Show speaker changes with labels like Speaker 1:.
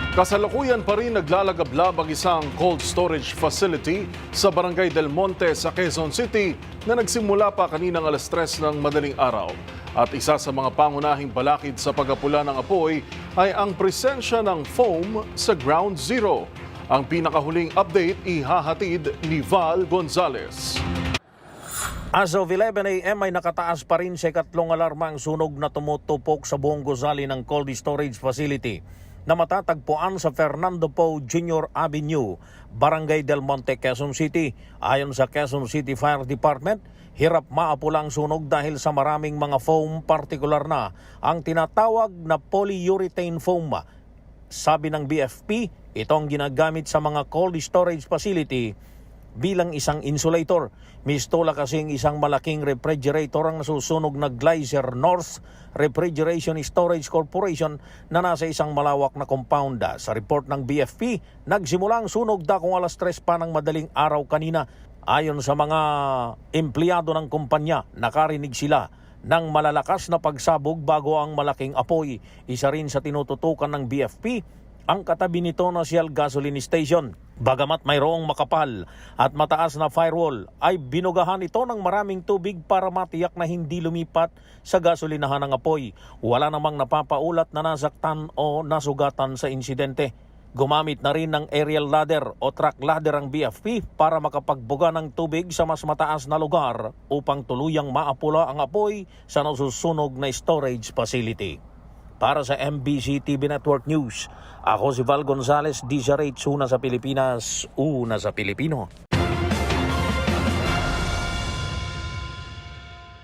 Speaker 1: Kasalukuyan pa rin naglalagablab ang isang cold storage facility sa Barangay Del Monte sa Quezon City na nagsimula pa kaninang alas 3 ng madaling araw. At isa sa mga pangunahing balakid sa pag-apula ng apoy ay ang presensya ng foam sa ground zero. Ang pinakahuling update ihahatid ni Val Gonzalez.
Speaker 2: As of 11 a.m. ay nakataas pa rin sa ikatlong alarma ang sunog na tumutupok sa buong gusali ng cold storage facility na matatagpuan sa Fernando Poe Jr. Avenue, Barangay Del Monte, Quezon City. Ayon sa Quezon City Fire Department, hirap maapula ang sunog dahil sa maraming mga foam, partikular na ang tinatawag na polyurethane foam. Sabi ng BFP, ito ang ginagamit sa mga cold storage facility bilang isang insulator. Mistola kasing isang malaking refrigerator ang nasusunog na Glacier North Refrigeration Storage Corporation na nasa isang malawak na compound. Sa report ng BFP, nagsimula ang sunog dakong alas 3 pa ng madaling araw kanina. Ayon sa mga empleyado ng kumpanya, nakarinig sila ng malalakas na pagsabog bago ang malaking apoy. Isa rin sa tinututukan ng BFP ang katabi nito na Shell Gasoline Station. Bagamat mayroong makapal at mataas na firewall, ay binugahan ito ng maraming tubig para matiyak na hindi lumipat sa gasolinahan ng apoy. Wala namang napapaulat na nasaktan o nasugatan sa insidente. Gumamit na rin ng aerial ladder o truck ladder ang BFP para makapagbuga ng tubig sa mas mataas na lugar upang tuluyang maapula ang apoy sa nasusunog na storage facility. Para sa MBC TV Network News, ako si Val Gonzalez, DZRH, una sa Pilipinas, una sa Pilipino.